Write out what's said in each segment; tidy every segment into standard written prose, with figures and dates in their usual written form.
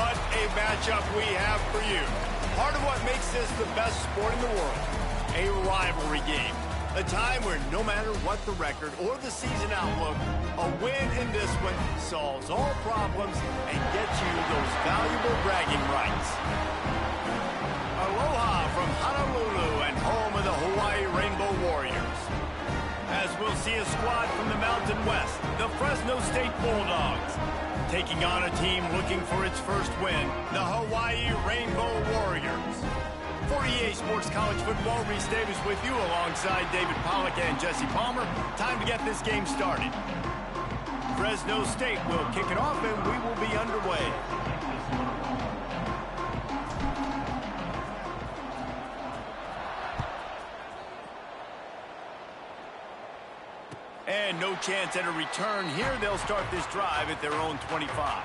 what a matchup we have for you. Part of what makes this the best sport in the world, a rivalry game. A time where no matter what the record or the season outlook, a win in this one solves all problems and gets you those valuable bragging rights. Aloha from Honolulu and home of the Hawaii Rainbow Warriors. As we'll see a squad from the Mountain West, the Fresno State Bulldogs, taking on a team looking for its first win, the Hawaii Rainbow Warriors. For EA Sports College Football, Reese Davis with you alongside David Pollack and Jesse Palmer. Time to get this game started. Fresno State will kick it off and we will be underway. And no chance at a return here. They'll start this drive at their own 25.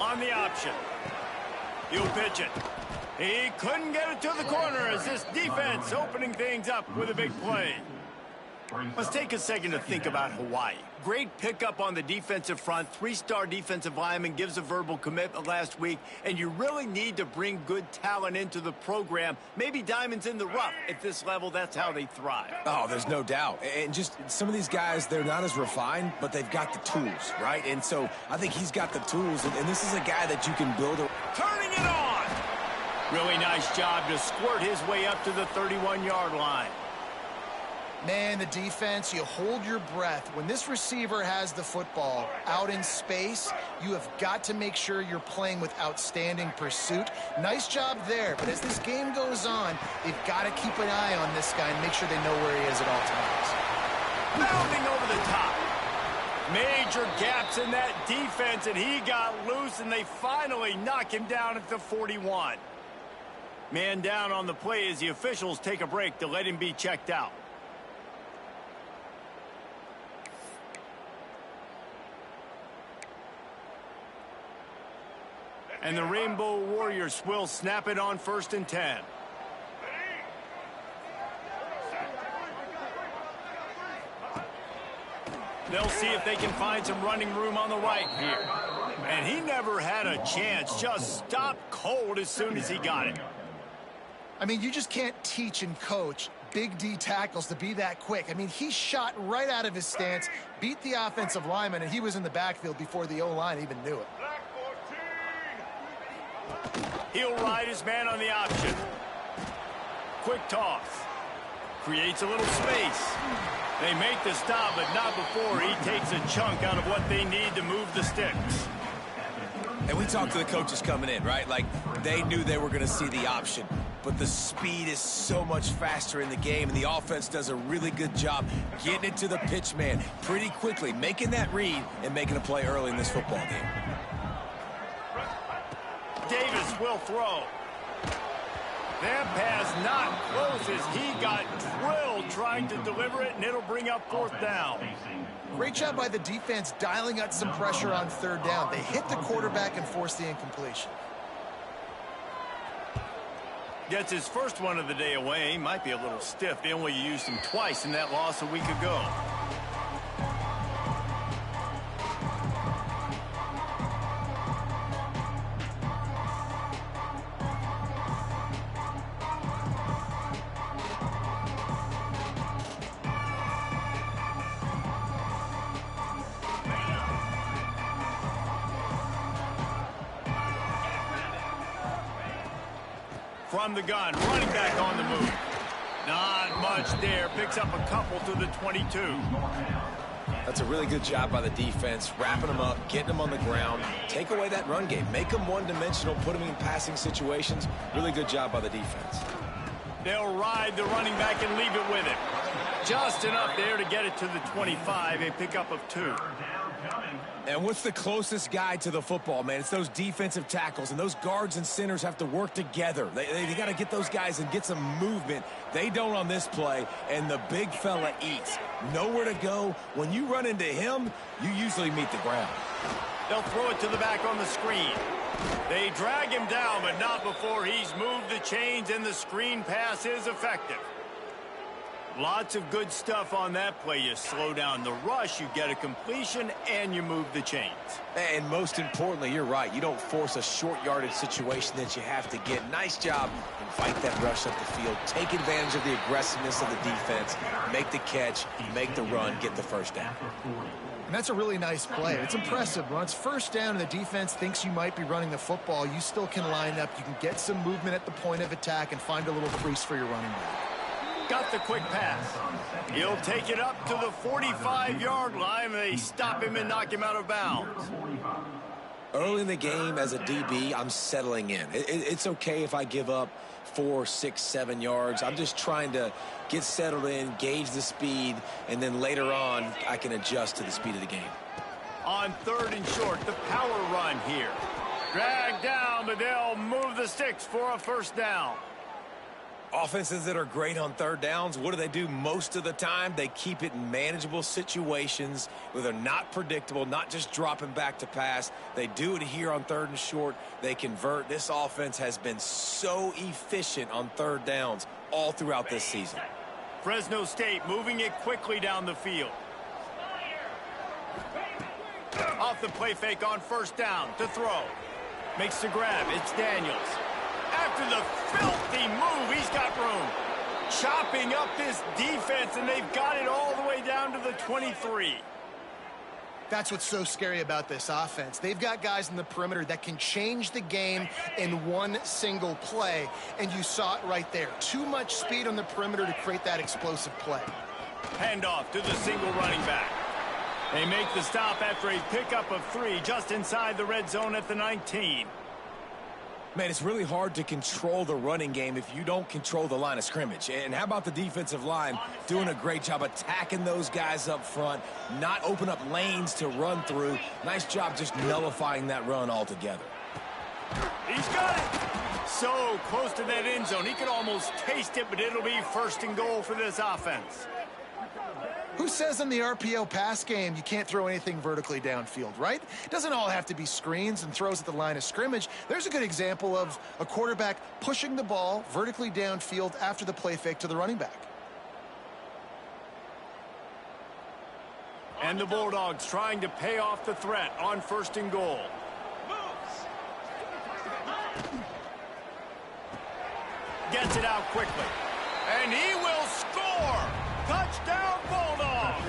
On the option. He'll pitch it. He couldn't get it to the corner as this defense opening things up with a big play. Let's take a second to think about Hawaii. Great pickup on the defensive front. Three-star defensive lineman gives a verbal commitment last week, and you really need to bring good talent into the program. Maybe diamonds in the rough. At this level, that's how they thrive. Oh, there's no doubt. And just some of these guys, they're not as refined, but they've got the tools, right? And so I think he's got the tools, and this is a guy that you can build. Turning it on! Really nice job to squirt his way up to the 31-yard line. Man, the defense, you hold your breath. When this receiver has the football out in space, you have got to make sure you're playing with outstanding pursuit. Nice job there, but as this game goes on, they've got to keep an eye on this guy and make sure they know where he is at all times. Bounding over the top. Major gaps in that defense, and he got loose, and they finally knock him down at the 41. Man down on the play as the officials take a break to let him be checked out. And the Rainbow Warriors will snap it on 1st and 10. They'll see if they can find some running room on the right here. And he never had a chance, just stopped cold as soon as he got it. I mean, you just can't teach and coach Big D tackles to be that quick. I mean, he shot right out of his stance, beat the offensive lineman, and he was in the backfield before the O-line even knew it. He'll ride his man on the option. Quick toss. Creates a little space. They make the stop, but not before he takes a chunk out of what they need to move the sticks. And we talked to the coaches coming in, right? Like, they knew they were going to see the option. But the speed is so much faster in the game, and the offense does a really good job getting it to the pitch man pretty quickly, making that read and making a play early in this football game. Davis will throw. That pass not close as he got drilled trying to deliver it, and it'll bring up 4th down. Great job by the defense dialing out some pressure on 3rd down. They hit the quarterback and forced the incompletion. Gets his first one of the day away. Might be a little stiff. They only used him twice in that loss a week ago. From the gun, running back on the move. Not much there. Picks up a couple to the 22. That's a really good job by the defense, wrapping them up, getting them on the ground. Take away that run game. Make them one-dimensional, put them in passing situations. Really good job by the defense. They'll ride the running back and leave it with him. Just enough there to get it to the 25, a pickup of 2. And what's the closest guy to the football, man? It's those defensive tackles, and those guards and centers have to work together. They got to get those guys and get some movement. They don't on this play, and the big fella eats. nowhere to go. When you run into him, you usually meet the ground. They'll throw it to the back on the screen. They drag him down, but not before he's moved the chains, and the screen pass is effective. Lots of good stuff on that play. You slow down the rush, you get a completion, and you move the chains. And most importantly, you're right. You don't force a short yardage situation that you have to get. Nice job and fight that rush up the field. Take advantage of the aggressiveness of the defense. Make the catch, make the run, get the first down. And that's a really nice play. It's impressive. When it's first down and the defense thinks you might be running the football, you still can line up. You can get some movement at the point of attack and find a little crease for your running back. Got the quick pass. He'll take it up to the 45-yard line, and they stop him and knock him out of bounds. Early in the game, as a DB, I'm settling in. It's okay if I give up 4, 6, 7 yards. I'm just trying to get settled in, gauge the speed, and then later on, I can adjust to the speed of the game. On 3rd and short, the power run here. Dragged down, but they'll move the sticks for a first down. Offenses that are great on 3rd downs, what do they do most of the time? They keep it in manageable situations where they're not predictable, not just dropping back to pass. They do it here on 3rd and short. They convert. This offense has been so efficient on 3rd downs all throughout this season. Fresno State moving it quickly down the field. Off the play fake on 1st down to throw. Makes the grab. It's Daniels. After the filthy move, he's got room. Chopping up this defense, and they've got it all the way down to the 23. That's what's so scary about this offense. They've got guys in the perimeter that can change the game in one single play, and you saw it right there. Too much speed on the perimeter to create that explosive play. Handoff to the single running back. They make the stop after a pickup of 3 just inside the red zone at the 19. Man, it's really hard to control the running game if you don't control the line of scrimmage. And how about the defensive line doing a great job attacking those guys up front, not open up lanes to run through. Nice job just nullifying that run altogether. He's got it. So close to that end zone. He could almost taste it, but it'll be 1st and goal for this offense. Who says in the RPO pass game you can't throw anything vertically downfield, right? It doesn't all have to be screens and throws at the line of scrimmage. There's a good example of a quarterback pushing the ball vertically downfield after the play fake to the running back. And the Bulldogs trying to pay off the threat on 1st and goal. Gets it out quickly. And he will score! Touchdown, Bulldogs!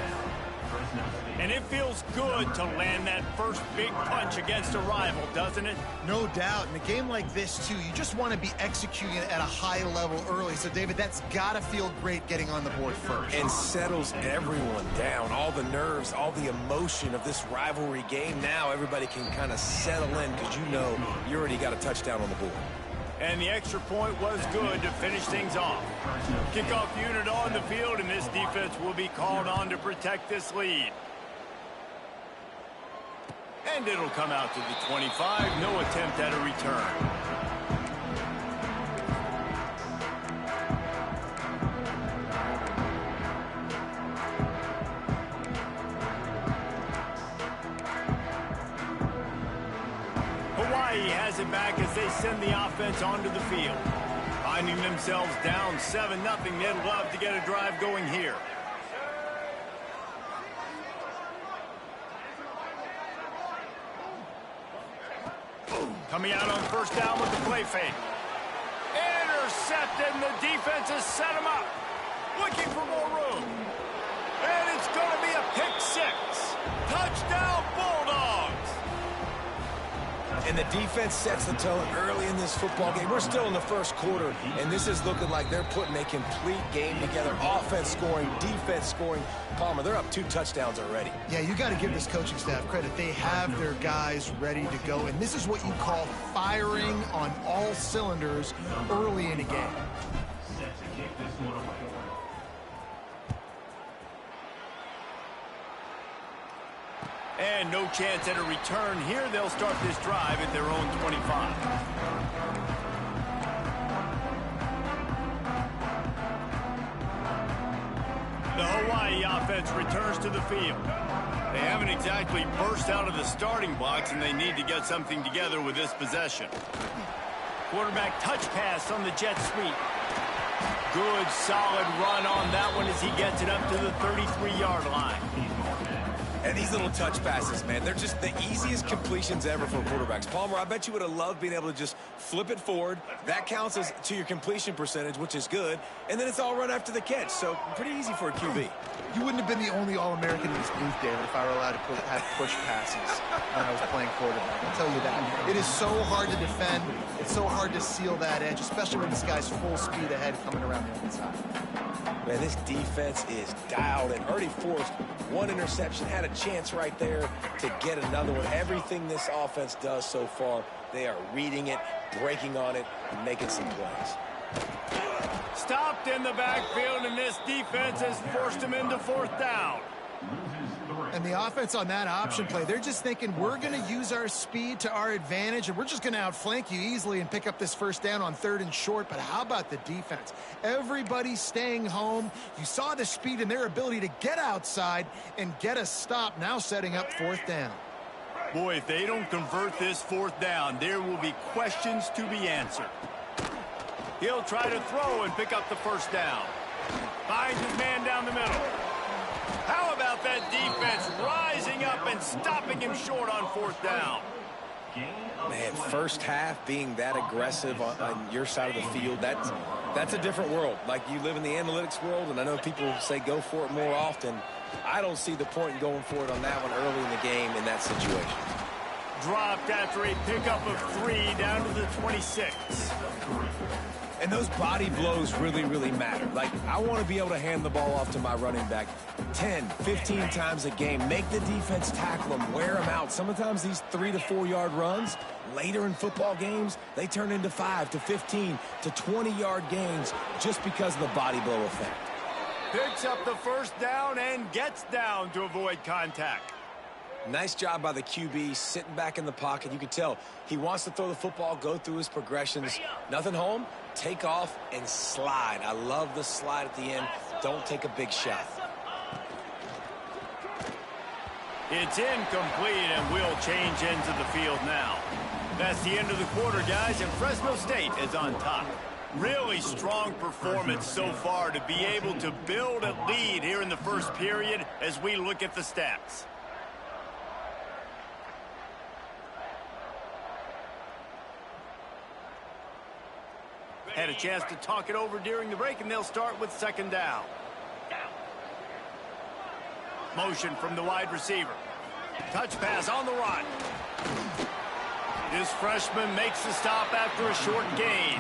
And it feels good to land that first big punch against a rival, doesn't it? No doubt. In a game like this, too, you just want to be executing it at a high level early. So, David, that's got to feel great getting on the board first. And settles everyone down. All the nerves, all the emotion of this rivalry game. Now everybody can kind of settle in because you know you already got a touchdown on the board. And the extra point was good to finish things off. Kickoff unit on the field, and this defense will be called on to protect this lead. And it'll come out to the 25. No attempt at a return. Hawaii has it back as they send the offense onto the field. Finding themselves down 7-0, they'd love to get a drive going here. Coming out on 1st down with the play fake. Intercepted, and the defense has set him up. Looking for more room. And it's going to be a pick 6. Touchdown, Bulldogs! And the defense sets the tone early in this football game. We're still in the 1st quarter, and this is looking like they're putting a complete game together. Offense scoring, defense scoring. Palmer, they're up 2 touchdowns already. Yeah, you got to give this coaching staff credit. They have their guys ready to go, and this is what you call firing on all cylinders early in a game. And no chance at a return here. They'll start this drive at their own 25. The Hawaii offense returns to the field. They haven't exactly burst out of the starting blocks, and they need to get something together with this possession. Quarterback touch pass on the jet sweep. Good, solid run on that one as he gets it up to the 33-yard line. And these little touch passes, man, they're just the easiest completions ever for quarterbacks. Palmer, I bet you would have loved being able to just flip it forward. That counts as to your completion percentage, which is good. And then it's all run after the catch, so pretty easy for a QB. You wouldn't have been the only All-American in this booth, David, if I were allowed to have push passes when I was playing quarterback. I'll tell you that. It is so hard to defend. It's so hard to seal that edge, especially when this guy's full speed ahead coming around the inside. Man, this defense is dialed and already forced one interception, had a chance right there to get another one. Everything this offense does so far, they are reading it, breaking on it, and making some plays. Stopped in the backfield, and this defense has forced him into fourth down. And the offense on that option play, they're just thinking, we're going to use our speed to our advantage, and we're just going to outflank you easily and pick up this first down on 3rd and short. But how about the defense? Everybody's staying home. You saw the speed and their ability to get outside and get a stop, now setting up 4th down. Boy, if they don't convert this 4th down, there will be questions to be answered. He'll try to throw and pick up the first down. Finds his man down the middle. How about that defense rising up and stopping him short on 4th down? Man, first half being that aggressive on your side of the field, that's a different world. Like, you live in the analytics world, and I know people say go for it more often. I don't see the point in going for it on that one early in the game in that situation. Dropped after a pickup of 3 down to the 26. And those body blows really, really matter. Like, I want to be able to hand the ball off to my running back 10, 15 times a game. Make the defense tackle them, wear them out. Sometimes these 3 to 4 yard runs, later in football games, they turn into 5 to 15 to 20-yard gains just because of the body blow effect. Picks up the first down and gets down to avoid contact. Nice job by the QB sitting back in the pocket. You can tell he wants to throw the football, go through his progressions. Nothing home, take off and slide. I love the slide at the end. Don't take a big shot. It's incomplete, and we'll change into the field now. That's the end of the quarter, guys, and Fresno State is on top. Really strong performance so far to be able to build a lead here in the first period as we look at the stats. Had a chance to talk it over during the break, and they'll start with 2nd down. Motion from the wide receiver. Touch pass on the run. This freshman makes the stop after a short gain.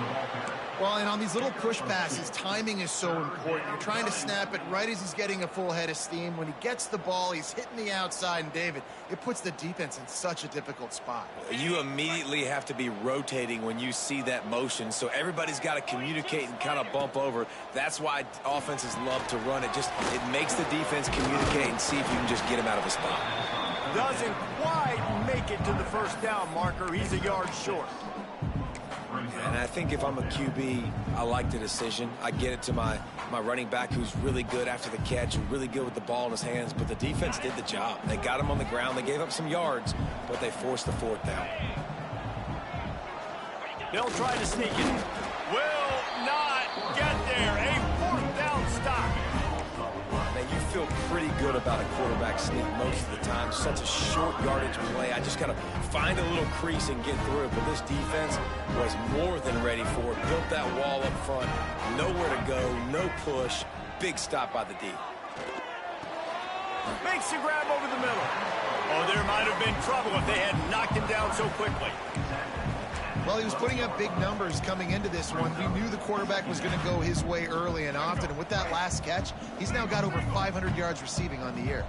Well, and on these little push passes, timing is so important. You're trying to snap it right as he's getting a full head of steam. When he gets the ball, he's hitting the outside, and David, it puts the defense in such a difficult spot. You immediately have to be rotating when you see that motion, so everybody's got to communicate and kind of bump over. That's why offenses love to run it. It makes the defense communicate and see if you can just get him out of a spot. Doesn't quite make it to the first down marker. He's a yard short. And I think if I'm a QB, I like the decision. I get it to my running back, who's really good after the catch, and really good with the ball in his hands. But the defense did the job. They got him on the ground. They gave up some yards, but they forced the 4th down. They'll try to sneak it. Will not get there. A 4th down stop. Man, you feel pretty good about a quarterback sneak most of the time. Such a short yardage play. I just got to find a little crease and get through it. But this defense was more than ready for it. Built that wall up front. Nowhere to go. No push. Big stop by the D. Makes the grab over the middle. Oh, there might have been trouble if they had knocked him down so quickly. Well, he was putting up big numbers coming into this one. We knew the quarterback was going to go his way early and often. And with that last catch, he's now got over 500 yards receiving on the year.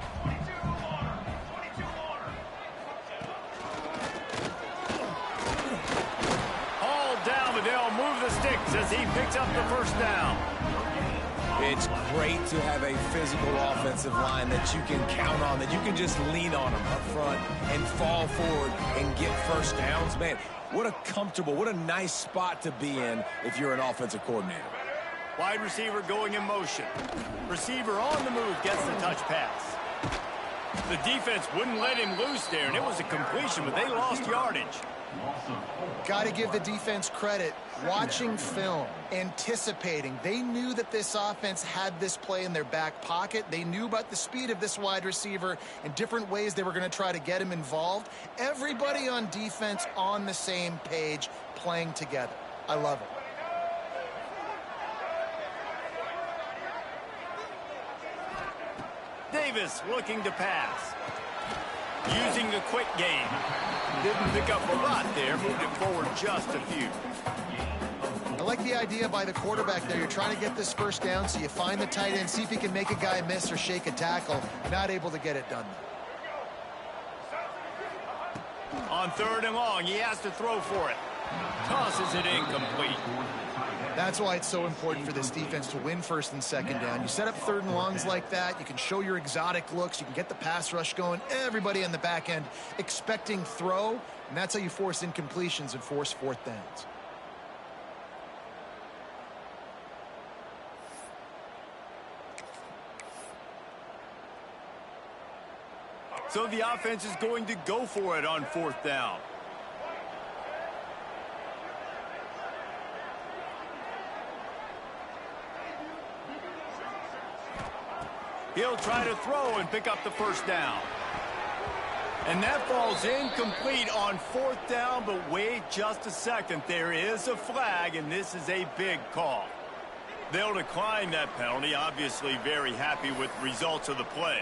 All down, but they'll move the sticks as he picks up the first down. It's great to have a physical offensive line that you can count on, that you can just lean on them up front and fall forward and get first downs. Man, what a comfortable, what a nice spot to be in if you're an offensive coordinator. Wide receiver going in motion. Receiver on the move gets the touch pass. The defense wouldn't let him loose there, and it was a completion, but they lost yardage. Got to give the defense credit. Watching film, anticipating. They knew that this offense had this play in their back pocket. They knew about the speed of this wide receiver and different ways they were going to try to get him involved. Everybody on defense on the same page, playing together. I love it. Davis looking to pass. Using the quick game. Didn't pick up a lot there. Moved it forward just a few. I like the idea by the quarterback there. You're trying to get this first down, so you find the tight end, see if he can make a guy miss or shake a tackle. Not able to get it done. On 3rd and long, he has to throw for it. Tosses it incomplete. That's why it's so important for this defense to win 1st and 2nd down. You set up 3rd and longs like that. You can show your exotic looks. You can get the pass rush going. Everybody on the back end expecting throw, and that's how you force incompletions and force 4th downs. So the offense is going to go for it on 4th down. He'll try to throw and pick up the 1st down. And that falls incomplete on 4th down, but wait just a second. There is a flag, and this is a big call. They'll decline that penalty, obviously very happy with the results of the play.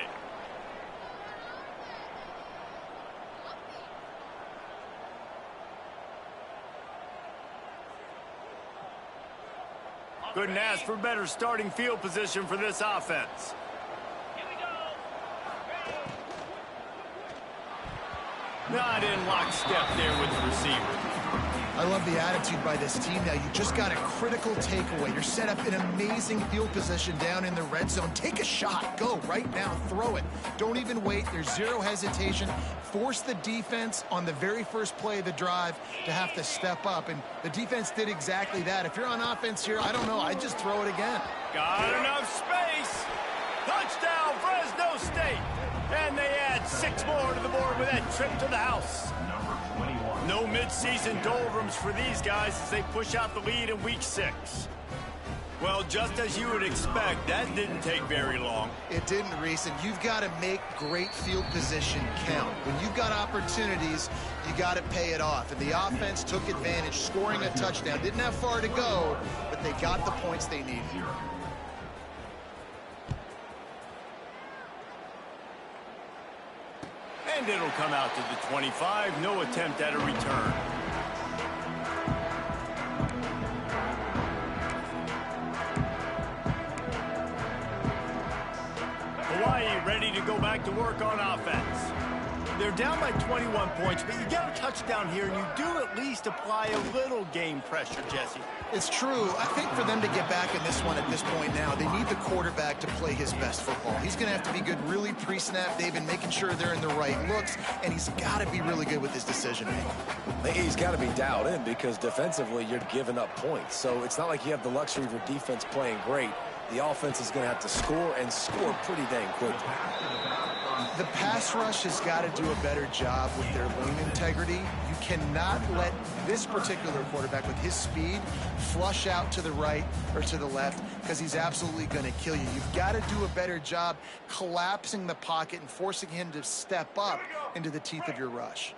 Couldn't ask for better starting field position for this offense. Not in lockstep there with the receiver. I love the attitude by this team now. You just got a critical takeaway. You're set up in amazing field position down in the red zone. Take a shot. Go right now. Throw it. Don't even wait. There's zero hesitation. Force the defense on the very first play of the drive to have to step up. And the defense did exactly that. If you're on offense here, I don't know. I'd just throw it again. Got enough space. Touchdown, Fresno State. And they add 6 more to the board with that trip to the house. No midseason doldrums for these guys as they push out the lead in week 6. Well, just as you would expect, that didn't take very long. It didn't, Reese, and you've got to make great field position count. When you've got opportunities, you got to pay it off. And the offense took advantage, scoring a touchdown. Didn't have far to go, but they got the points they needed. And it'll come out to the 25. No attempt at a return. Hawaii ready to go back to work on offense. They're down by 21 points, but you get a touchdown here, and you do at least apply a little game pressure, Jesse. It's true. I think for them to get back in this one at this point now, they need the quarterback to play his best football. He's going to have to be good really pre-snap, David, making sure they're in the right looks, and he's got to be really good with his decision-making. He's got to be dialed in because defensively you're giving up points. So it's not like you have the luxury of your defense playing great. The offense is going to have to score and score pretty dang quickly. The pass rush has got to do a better job with their lane integrity. You cannot let this particular quarterback with his speed flush out to the right or to the left because he's absolutely going to kill you. You've got to do a better job collapsing the pocket and forcing him to step up into the teeth of your rush.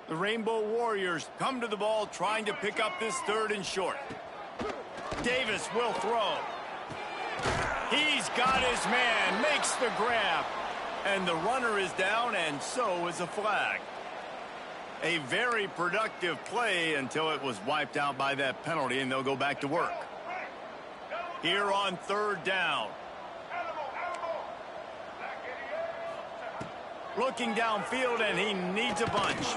The Rainbow Warriors come to the ball trying to pick up this 3rd and short. Davis will throw. He's got his man, makes the grab. And the runner is down, and so is a flag. A very productive play until it was wiped out by that penalty, and they'll go back to work. Here on 3rd down. Looking downfield, and he needs a bunch.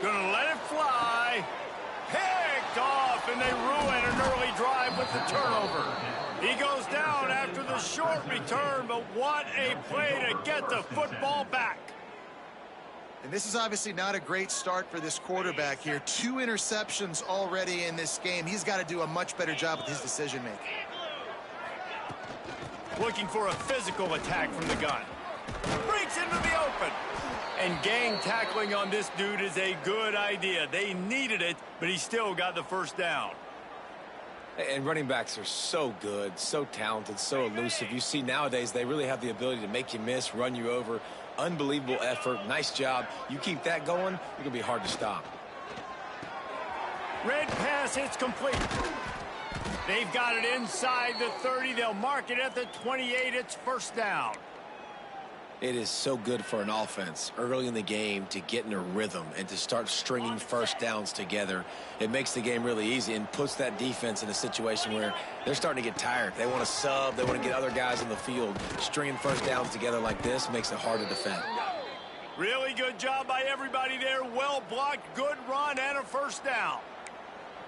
Gonna let it fly. Picked off, and they ruin an early drive with the turnover. He goes down after the short return, but what a play to get the football back. And this is obviously not a great start for this quarterback here. 2 interceptions already in this game. He's got to do a much better job with his decision-making. looking for a physical attack from the gun. Breaks into the open. And gang tackling on this dude is a good idea. They needed it, but he still got the first down. And running backs are so good, so talented, so elusive. You see nowadays they really have the ability to make you miss, run you over. Unbelievable effort. Nice job. You keep that going, it's going to be hard to stop. Red pass hits complete. They've got it inside the 30. They'll mark it at the 28. It's first down. It is so good for an offense early in the game to get in a rhythm and to start stringing first downs together. It makes the game really easy and puts that defense in a situation where they're starting to get tired. They want to sub. They want to get other guys in the field. Stringing first downs together like this makes it hard to defend. Really good job by everybody there. Well blocked, good run, and a first down.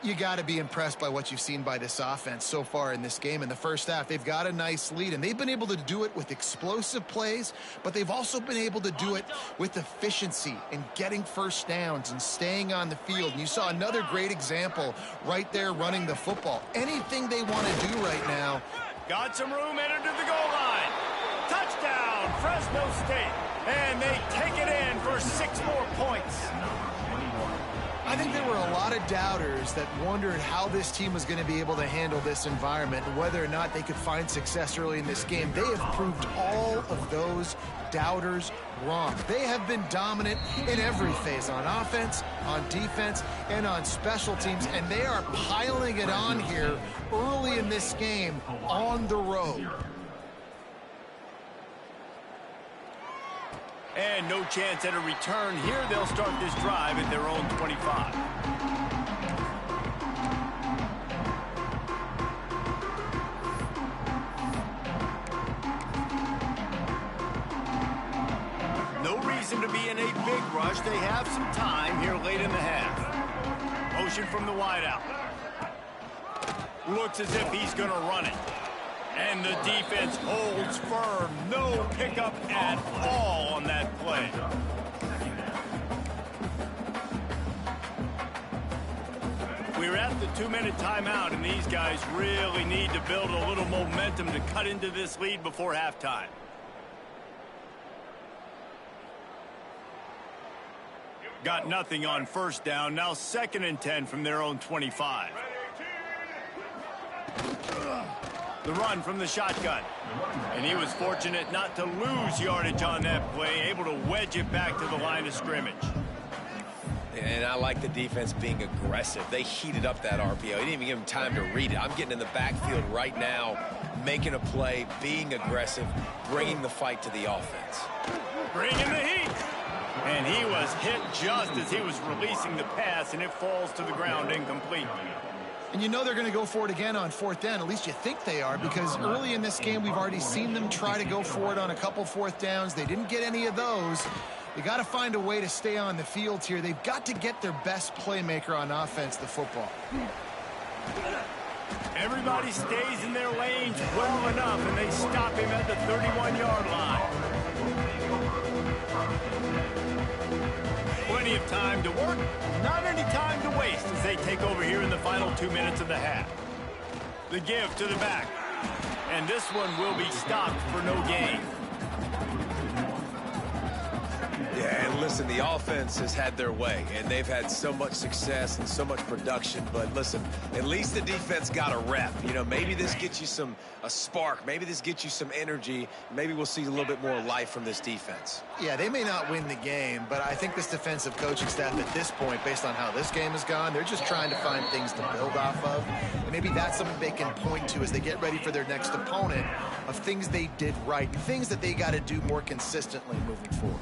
You got to be impressed by what you've seen by this offense so far in this game. In the first half, they've got a nice lead, and they've been able to do it with explosive plays, but they've also been able to do it with efficiency and getting first downs and staying on the field. And you saw another great example right there running the football. Anything they want to do right now. Got some room, entered to the goal line. Touchdown, Fresno State. And they take it in for 6 more points. I think there were a lot of doubters that wondered how this team was going to be able to handle this environment and whether or not they could find success early in this game. They have proved all of those doubters wrong. They have been dominant in every phase, on offense, on defense, and on special teams, and they are piling it on here early in this game on the road. And no chance at a return here. They'll start this drive at their own 25. No reason to be in a big rush. They have some time here late in the half. Motion from the wideout. Looks as if he's going to run it. And the defense holds firm. No pickup at all on that play. We're at the 2-minute timeout, and these guys really need to build a little momentum to cut into this lead before halftime. Got nothing on first down. Now 2nd and 10 from their own 25. The run from the shotgun. And he was fortunate not to lose yardage on that play, able to wedge it back to the line of scrimmage. And I like the defense being aggressive. They heated up that RPO. He didn't even give him time to read it. I'm getting in the backfield right now, making a play, being aggressive, bringing the fight to the offense. Bringing the heat. And he was hit just as he was releasing the pass, and it falls to the ground incomplete. And you know they're going to go for it again on 4th down. At least you think they are, because early in this game we've already seen them try to go for it on a couple 4th downs. They didn't get any of those. You got to find a way to stay on the field here. They've got to get their best playmaker on offense, the football. Everybody stays in their lanes well enough, and they stop him at the 31-yard line. Plenty of time to work, not any time to waste as they take over here in the final 2 minutes of the half. The give to the back, and this one will be stopped for no gain. Yeah, and listen, the offense has had their way, and they've had so much success and so much production. But listen, at least the defense got a rep. You know, maybe this gets you a spark. Maybe this gets you some energy. Maybe we'll see a little bit more life from this defense. Yeah, they may not win the game, but I think this defensive coaching staff at this point, based on how this game has gone, they're just trying to find things to build off of. And maybe that's something they can point to as they get ready for their next opponent, of things they did right and things that they got to do more consistently moving forward.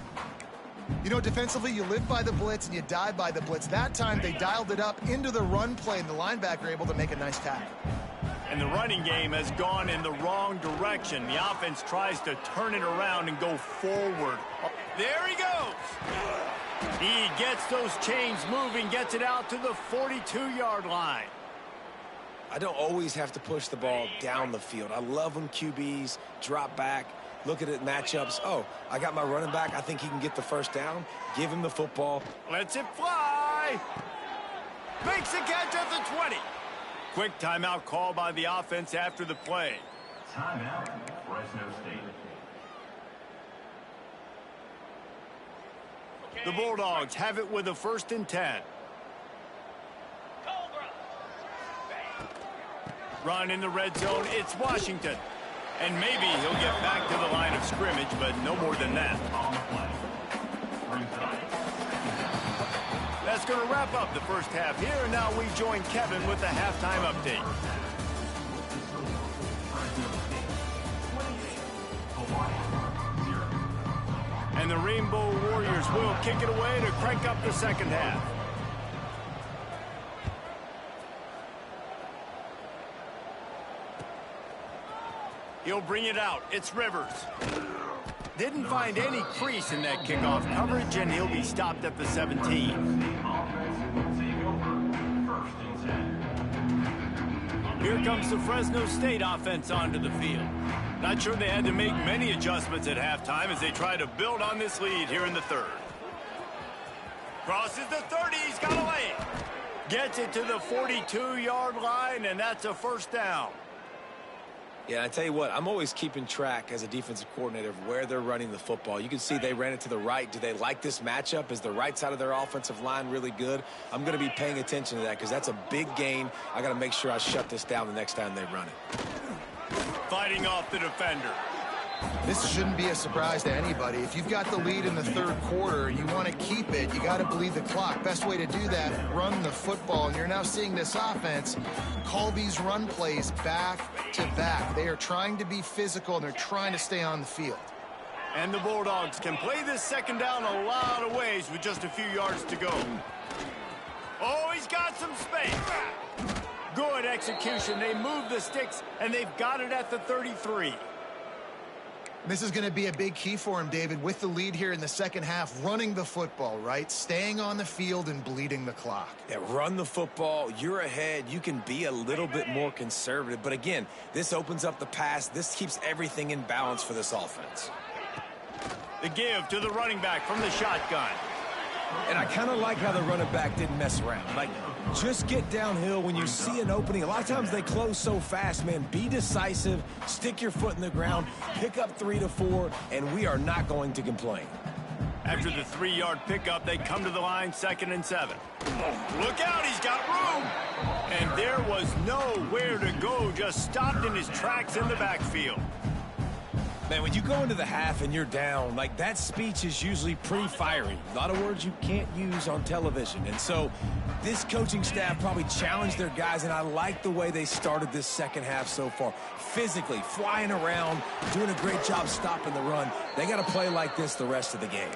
You know, defensively, you live by the blitz and you die by the blitz. That time, they dialed it up into the run play, and the linebacker able to make a nice tackle. And the running game has gone in the wrong direction. The offense tries to turn it around and go forward. There he goes. He gets those chains moving, gets it out to the 42-yard line. I don't always have to push the ball down the field. I love when QBs drop back, look at it matchups. Oh, I got my running back. I think he can get the first down. Give him the football. Lets it fly. Makes the catch at the 20. Quick timeout call by the offense after the play. Timeout. Fresno State. The Bulldogs have it with a 1st and 10. Run in the red zone, it's Washington. And maybe he'll get back to the line of scrimmage, but no more than that. That's going to wrap up the first half here, and now we join Kevin with the halftime update. And the Rainbow Warriors will kick it away to crank up the second half. He'll bring it out. It's Rivers. Didn't find any crease in that kickoff coverage, and he'll be stopped at the 17. Here comes the Fresno State offense onto the field. Not sure they had to make many adjustments at halftime as they try to build on this lead here in the 3rd. Crosses the 30. He's got a lane. Gets it to the 42-yard line, and that's a 1st down. Yeah, I tell you what, I'm always keeping track as a defensive coordinator of where they're running the football. You can see they ran it to the right. Do they like this matchup? Is the right side of their offensive line really good? I'm going to be paying attention to that because that's a big gain. I got to make sure I shut this down the next time they run it. Fighting off the defender. This shouldn't be a surprise to anybody. If you've got the lead in the 3rd quarter and you want to keep it, you got to bleed the clock. Best way to do that, run the football. And you're now seeing this offense call these run plays back to back. They are trying to be physical, and they're trying to stay on the field. And the Bulldogs can play this 2nd down a lot of ways with just a few yards to go. Oh, he's got some space. Good execution. They move the sticks, and they've got it at the 33. This is going to be a big key for him, David, with the lead here in the second half, running the football, right? Staying on the field and bleeding the clock. Yeah, run the football. You're ahead. You can be a little bit more conservative. But again, this opens up the pass. This keeps everything in balance for this offense. The give to the running back from the shotgun. And I kind of like how the running back didn't mess around. Like, just get downhill when you see an opening. A lot of times they close so fast, man. Be decisive, stick your foot in the ground, pick up 3 to 4, and we are not going to complain. After the 3-yard pickup, they come to the line, 2nd and 7. Look out, he's got room. And there was nowhere to go, just stopped in his tracks in the backfield. Man, when you go into the half and you're down, like, that speech is usually pretty fiery. A lot of words you can't use on television. And so this coaching staff probably challenged their guys, and I like the way they started this second half so far. Physically, flying around, doing a great job stopping the run. They got to play like this the rest of the game.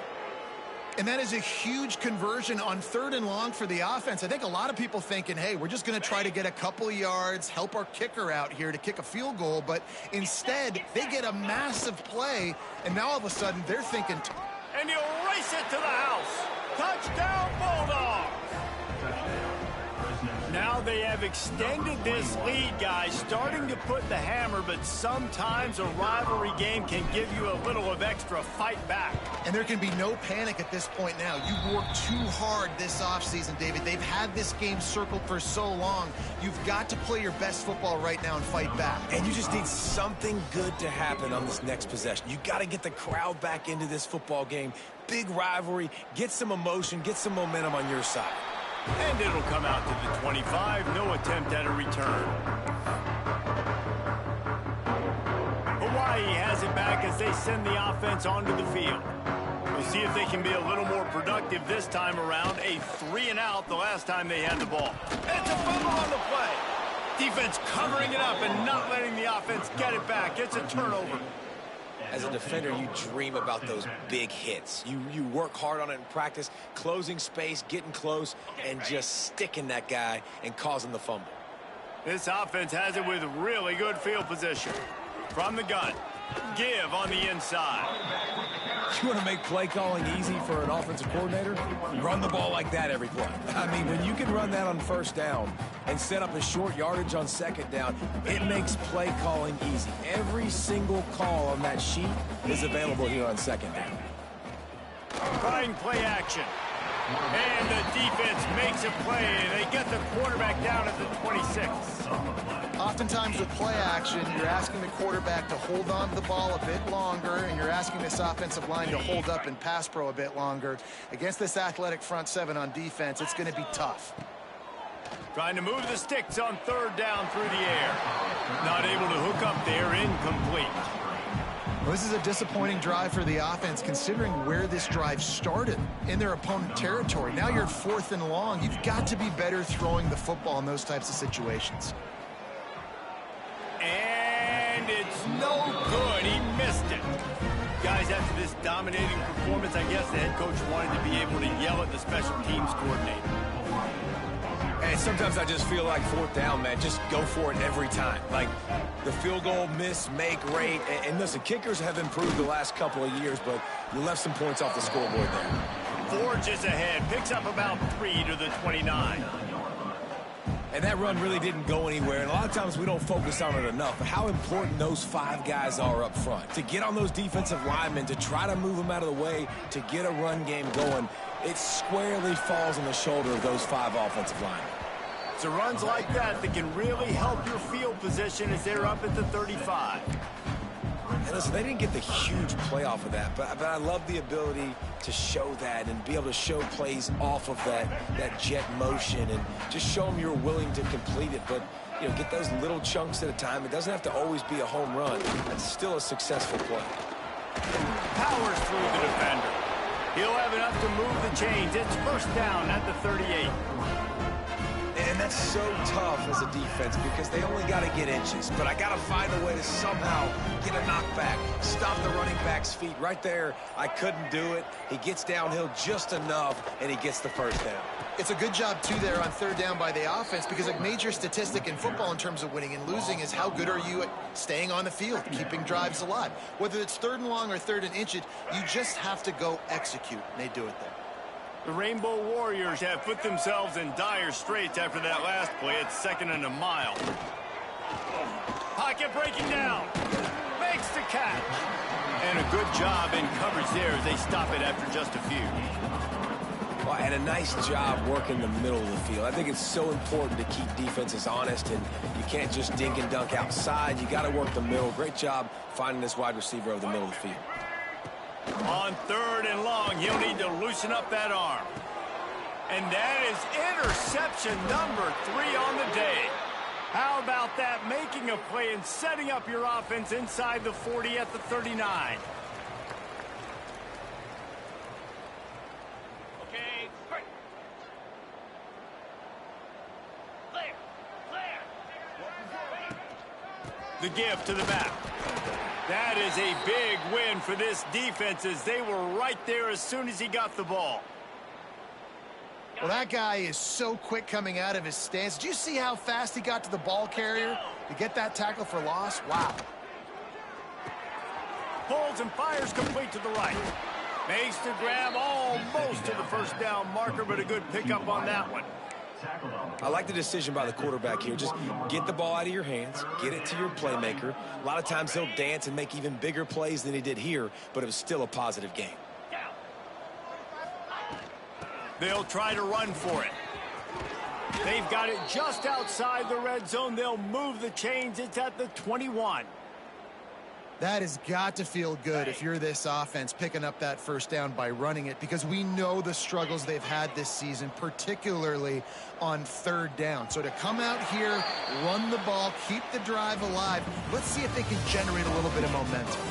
And that is a huge conversion on 3rd and long for the offense. I think a lot of people thinking, hey, we're just going to try to get a couple yards, help our kicker out here to kick a field goal. But instead, they get a massive play, and now all of a sudden they're thinking. And he'll race it to the house. Touchdown, Bulldogs. Now they have extended this lead, guys, starting to put the hammer, but sometimes a rivalry game can give you a little of extra fight back. And there can be no panic at this point now. You worked too hard this offseason, David. They've had this game circled for so long. You've got to play your best football right now and fight back. And you just need something good to happen on this next possession. You got to get the crowd back into this football game. Big rivalry. Get some emotion. Get some momentum on your side. And it'll come out to the 25. No attempt at a return. Hawaii has it back as they send the offense onto the field. We'll see if they can be a little more productive this time around. A 3-and-out the last time they had the ball. And it's a fumble on the play. Defense covering it up and not letting the offense get it back. It's a turnover. As a defender, you dream about those big hits. You work hard on it in practice, closing space, getting close, and just sticking that guy and causing the fumble. This offense has it with really good field position. From the gun, give on the inside. You want to make play calling easy for an offensive coordinator? Run the ball like that every play. I mean, when you can run that on 1st down and set up a short yardage on 2nd down, it makes play calling easy. Every single call on that sheet is available here on 2nd down. Trying play action. And the defense makes a play. They get the quarterback down at the 26. Oftentimes with play action, you're asking the quarterback to hold on to the ball a bit longer, and you're asking this offensive line to hold up and pass pro a bit longer. Against this athletic front seven on defense, it's going to be tough. Trying to move the sticks on third down through the air. Not able to hook up there, incomplete. Well, this is a disappointing drive for the offense, considering where this drive started in their opponent territory. Now you're 4th and long. You've got to be better throwing the football in those types of situations. And it's no good. He missed it. Guys, after this dominating performance, I guess the head coach wanted to be able to yell at the special teams coordinator. And sometimes I just feel like 4th down, man. Just go for it every time. Like the field goal miss, make rate. And listen, kickers have improved the last couple of years, but you left some points off the scoreboard there. Forges ahead, picks up about 3 to the 29. And that run really didn't go anywhere. And a lot of times we don't focus on it enough. But how important those 5 guys are up front. To get on those defensive linemen, to try to move them out of the way, to get a run game going, it squarely falls on the shoulder of those 5 offensive linemen. So runs like that can really help your field position as they're up at the 35. And listen, they didn't get the huge play off of that, but I love the ability to show that and be able to show plays off of that jet motion and just show them you're willing to complete it. But, you know, get those little chunks at a time. It doesn't have to always be a home run. That's still a successful play. Powers through the defender. He'll have enough to move the chains. It's first down at the 38. And that's so tough as a defense because they only got to get inches. But I got to find a way to somehow get a knockback, stop the running back's feet. Right there, I couldn't do it. He gets downhill just enough, and he gets the first down. It's a good job, too, there on third down by the offense, because a major statistic in football in terms of winning and losing is how good are you at staying on the field, keeping drives alive. Whether it's 3rd and long or 3rd and inches, you just have to go execute, and they do it there. The Rainbow Warriors have put themselves in dire straits after that last play. It's 2nd and a mile. Pocket breaking down. Makes the catch. And a good job in coverage there as they stop it after just a few. Well, and a nice job working the middle of the field. I think it's so important to keep defenses honest, and you can't just dink and dunk outside. You got to work the middle. Great job finding this wide receiver over the middle of the field. On 3rd and long, he'll need to loosen up that arm. And that is interception number 3 on the day. How about that? Making a play and setting up your offense inside the 40 at the 39. Okay, great. Clear. The give to the back. That is a big win for this defense as they were right there as soon as he got the ball. Well, that guy is so quick coming out of his stance. Did you see how fast he got to the ball carrier to get that tackle for loss? Wow. Pulls and fires complete to the right. Makes the grab almost to the first down marker, but a good pickup on that one. I like the decision by the quarterback here. Just get the ball out of your hands, get it to your playmaker. A lot of times he'll dance and make even bigger plays than he did here, but it was still a positive game. They'll try to run for it. They've got it just outside the red zone. They'll move the chains. It's at the 21. That has got to feel good if you're this offense picking up that first down by running it, because we know the struggles they've had this season, particularly on 3rd down. So to come out here, run the ball, keep the drive alive, let's see if they can generate a little bit of momentum.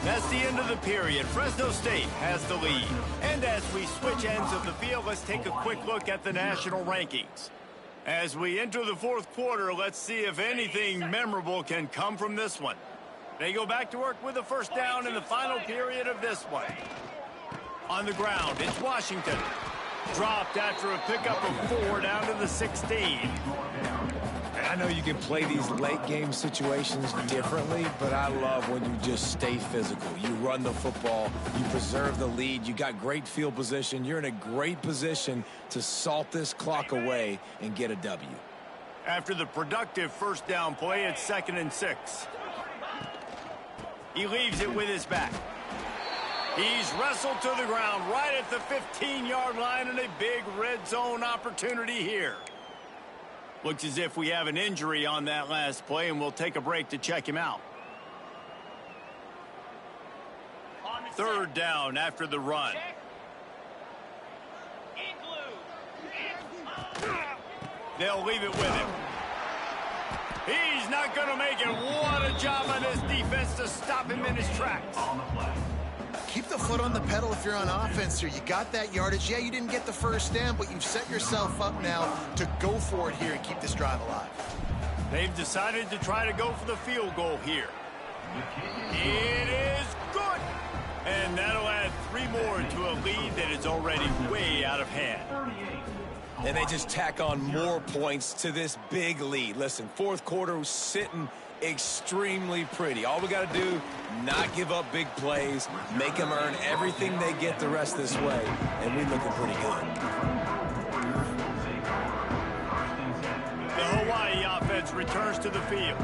That's the end of the period. Fresno State has the lead. And as we switch ends of the field, let's take a quick look at the national rankings. As we enter the 4th quarter, let's see if anything memorable can come from this one. They go back to work with a first down in the final period of this one. On the ground, it's Washington. Dropped after a pickup of 4 down to the 16. I know you can play these late game situations differently, but I love when you just stay physical. You run the football, you preserve the lead, you got great field position. You're in a great position to salt this clock away and get a W. After the productive first down play, it's 2nd and 6. He leaves it with his back. He's wrestled to the ground right at the 15-yard line, and a big red zone opportunity here. Looks as if we have an injury on that last play, and we'll take a break to check him out. Third down after the run. They'll leave it with him. He's not going to make it. What a job on this defense to stop him in his tracks. Keep the foot on the pedal if you're on offense here. You got that yardage. Yeah, you didn't get the first down, but you've set yourself up now to go for it here and keep this drive alive. They've decided to try to go for the field goal here. It is good. And that'll add 3 more to a lead that is already way out of hand. And they just tack on more points to this big lead. Listen, fourth quarter was sitting extremely pretty. All we got to do, not give up big plays, make them earn everything they get the rest this way, and we're looking pretty good. The Hawaii offense returns to the field.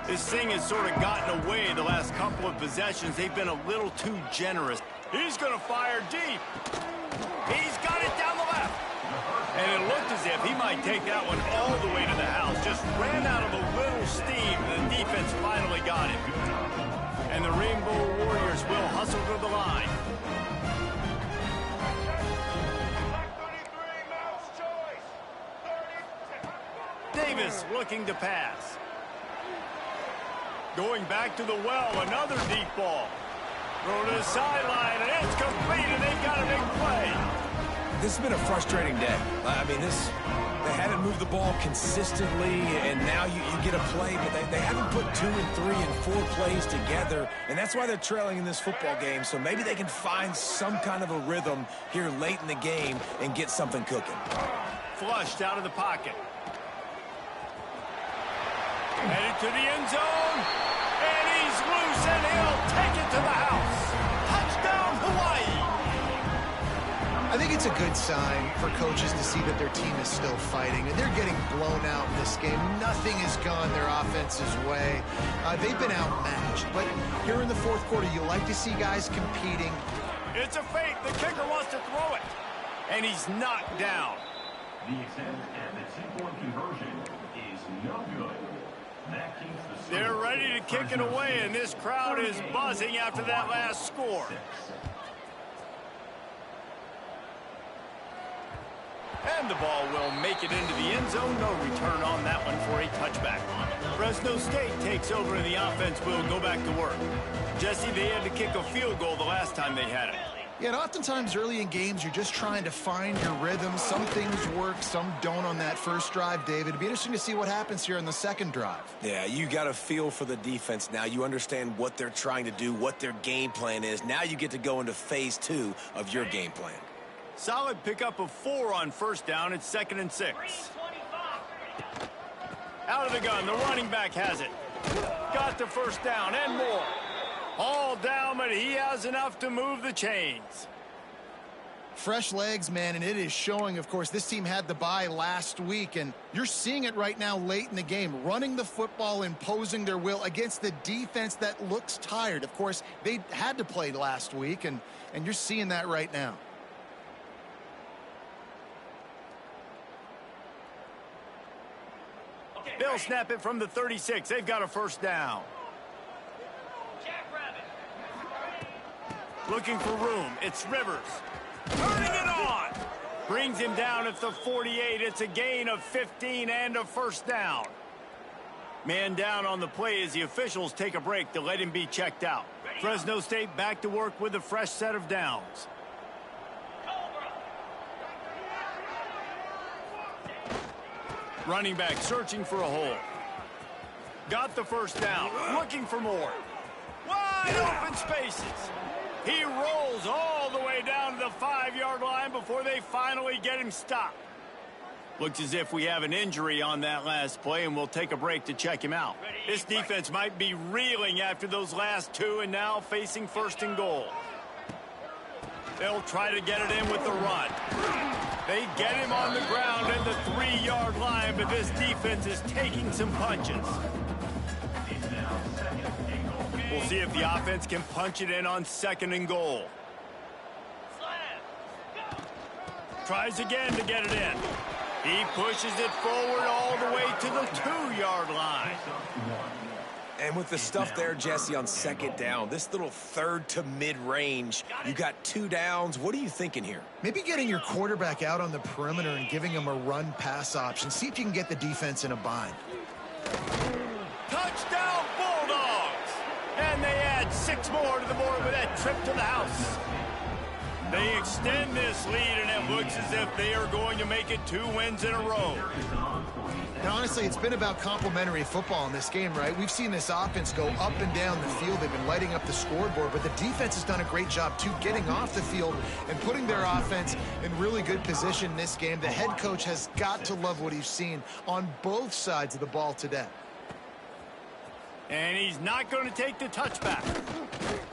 This thing has sort of gotten away the last couple of possessions. They've been a little too generous. He's going to fire deep. He's got it down the left. And it looked as if he might take that one all the way to the house. Just ran out of a little steam, and the defense finally got him. And the Rainbow Warriors will hustle to the line. Davis looking to pass. Going back to the well, another deep ball. Throw to the sideline, and it's complete, and they've got a big play. This has been a frustrating day. I mean, they haven't moved the ball consistently, and now you get a play, but they haven't put 2 and 3 and 4 plays together, and that's why they're trailing in this football game. So maybe they can find some kind of a rhythm here late in the game and get something cooking. Flushed out of the pocket. Headed to the end zone, and he's loose, and he'll take it to the house. Touchdown, Hawaii! I think it's a good sign for coaches to see that their team is still fighting, and they're getting blown out in this game. Nothing has gone their offense's way. They've been outmatched, but here in the fourth quarter, you like to see guys competing. It's a fake. The kicker wants to throw it, and he's knocked down. The attempt at the two-point conversion is no good. They're ready to kick it away, and this crowd is buzzing after that last score. And the ball will make it into the end zone. No return on that one for a touchback. Fresno State takes over, and the offense will go back to work. Jesse, they had to kick a field goal the last time they had it. Yeah, and oftentimes early in games, you're just trying to find your rhythm. Some things work, some don't on that first drive, David. It'd be interesting to see what happens here in the second drive. Yeah, you got a feel for the defense now. You understand what they're trying to do, what their game plan is. Now you get to go into phase 2 of your game plan. Solid pickup of 4 on first down. It's 2nd and 6. Out of the gun, the running back has it. Got the first down and more. All down, but he has enough to move the chains. Fresh legs, man, and it is showing. Of course, this team had the bye last week, and you're seeing it right now late in the game. Running the football, imposing their will against the defense that looks tired. Of course, they had to play last week, and you're seeing that right now. They'll snap it from the 36. They've got a first down. Looking for room. It's Rivers. Turning it on. Brings him down at the 48. It's a gain of 15 and a first down. Man down on the play as the officials take a break to let him be checked out. Fresno State back to work with a fresh set of downs. Running back searching for a hole. Got the first down. Looking for more. Wide open spaces. He rolls all the way down to the 5-yard line before they finally get him stopped. Looks as if we have an injury on that last play, and we'll take a break to check him out. This defense might be reeling after those last 2 and now facing 1st and goal. They'll try to get it in with the run. They get him on the ground at the 3-yard line, but this defense is taking some punches. We'll see if the offense can punch it in on 2nd and goal. Tries again to get it in. He pushes it forward all the way to the 2-yard line. And with the stuff there, Jesse, on second down, this little third to mid-range, you got 2 downs. What are you thinking here? Maybe getting your quarterback out on the perimeter and giving him a run-pass option. See if you can get the defense in a bind. Touchdown, Bulldogs! And they add 6 more to the board with that trip to the house. They extend this lead, and it looks as if they are going to make it 2 wins in a row. Now, honestly, it's been about complementary football in this game, right? We've seen this offense go up and down the field. They've been lighting up the scoreboard, but the defense has done a great job, too, getting off the field and putting their offense in really good position in this game. The head coach has got to love what he's seen on both sides of the ball today. And he's not going to take the touchback.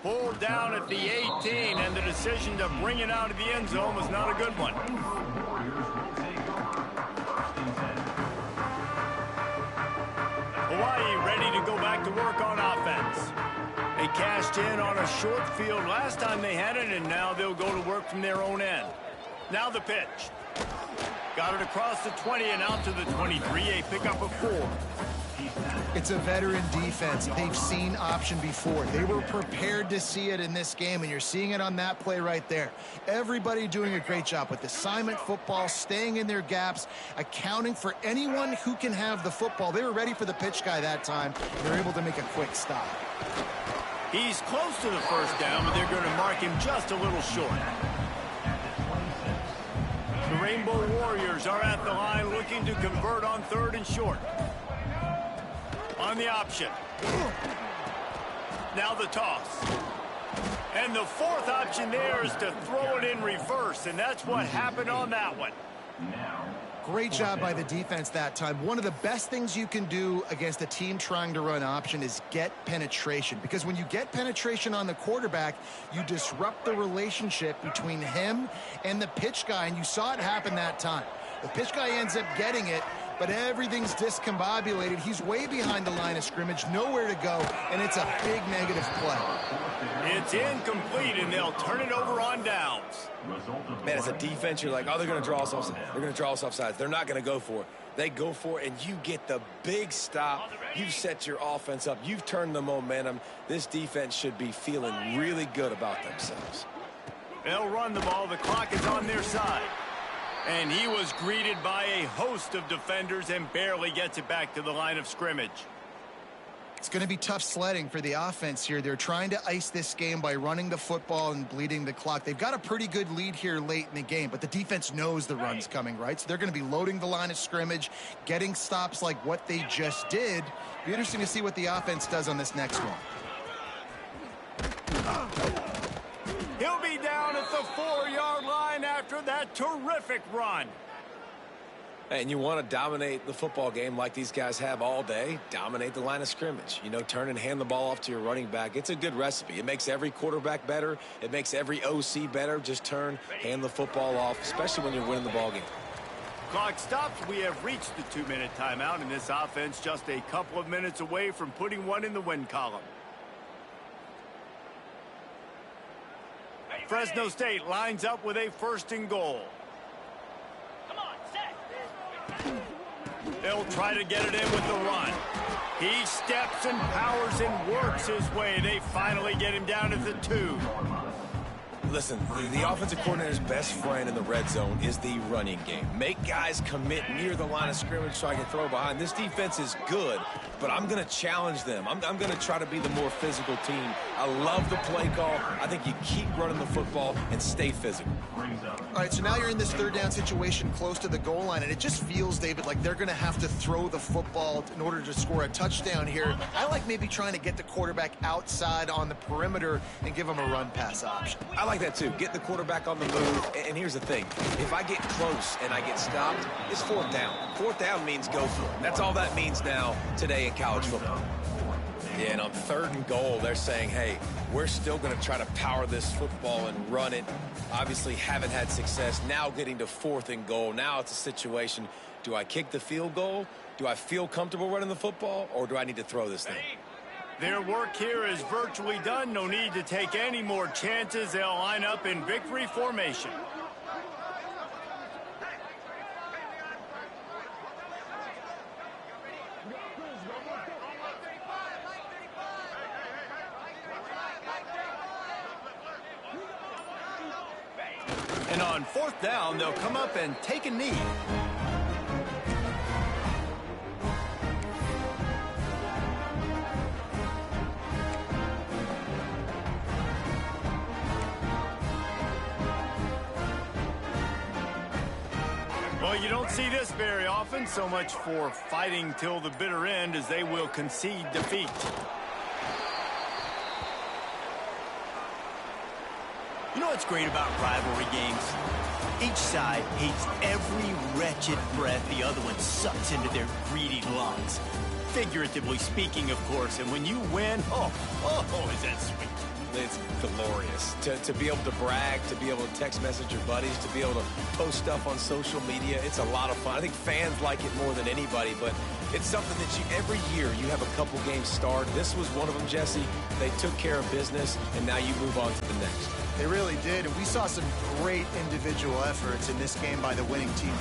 Pulled down at the 18, and the decision to bring it out of the end zone was not a good one. Hawaii ready to go back to work on offense. They cashed in on a short field last time they had it, and now they'll go to work from their own end. Now the pitch. Got it across the 20 and out to the 23, a pickup of 4. It's a veteran defense. They've seen option before. They were prepared to see it in this game, and you're seeing it on that play right there. Everybody doing a great job with assignment football, staying in their gaps, accounting for anyone who can have the football. They were ready for the pitch guy that time. They're able to make a quick stop. He's close to the first down, but they're going to mark him just a little short. The Rainbow Warriors are at the line looking to convert on 3rd and short. On the option. Now the toss. And the 4th option there is to throw it in reverse, and that's what happened on that one. Great job by the defense that time. One of the best things you can do against a team trying to run option is get penetration, because when you get penetration on the quarterback, you disrupt the relationship between him and the pitch guy, and you saw it happen that time. The pitch guy ends up getting it, but everything's discombobulated. He's way behind the line of scrimmage, nowhere to go, and it's a big negative play. It's incomplete, and they'll turn it over on downs. Man, as a defense, you're like, oh, they're going to draw us offside. They're going to draw us offside. They're not going to go for it. They go for it, and you get the big stop. You've set your offense up. You've turned the momentum. This defense should be feeling really good about themselves. They'll run the ball. The clock is on their side. And he was greeted by a host of defenders and barely gets it back to the line of scrimmage. It's going to be tough sledding for the offense here. They're trying to ice this game by running the football and bleeding the clock. They've got a pretty good lead here late in the game, but the defense knows the run's coming, right? So they're going to be loading the line of scrimmage, getting stops like what they just did. Be interesting to see what the offense does on this next one. He'll be down at the 4-yard line after that terrific run. And you want to dominate the football game like these guys have all day. Dominate the line of scrimmage. You know, turn and hand the ball off to your running back. It's a good recipe. It makes every quarterback better. It makes every OC better. Just turn, hand the football off, especially when you're winning the ball game. Clock stops. We have reached the 2-minute timeout, and this offense just a couple of minutes away from putting one in the win column. Fresno State lines up with a 1st and goal. They'll try to get it in with the run. He steps and powers and works his way. They finally get him down at the 2. Listen, the offensive coordinator's best friend in the red zone is the running game. Make guys commit near the line of scrimmage so I can throw behind. This defense is good, but I'm going to challenge them. I'm going to try to be the more physical team. I love the play call. I think you keep running the football and stay physical. All right, so now you're in this 3rd down situation close to the goal line, and it just feels, David, like they're going to have to throw the football in order to score a touchdown here. I like maybe trying to get the quarterback outside on the perimeter and give him a run-pass option. I like that, too. Get the quarterback on the move. And here's the thing. If I get close and I get stopped, it's 4th down. 4th down means go for it. That's all that means now today in college football. Yeah, and on 3rd and goal, they're saying, hey, we're still going to try to power this football and run it. Obviously haven't had success. Now getting to 4th and goal. Now it's a situation, do I kick the field goal? Do I feel comfortable running the football? Or do I need to throw this thing? Their work here is virtually done. No need to take any more chances. They'll line up in victory formation. on fourth down, they'll come up and take a knee. Well, you don't see this very often. So much for fighting till the bitter end, as they will concede defeat. You know what's great about rivalry games? Each side hates every wretched breath the other one sucks into their greedy lungs. Figuratively speaking, of course. And when you win, oh, is that sweet. It's glorious to be able to brag, to be able to text message your buddies, to be able to post stuff on social media. It's a lot of fun. I think fans like it more than anybody, but it's something that every year you have a couple games start. This was one of them, Jesse. They took care of business, and now you move on to the next. They really did, and we saw some great individual efforts in this game by the winning team.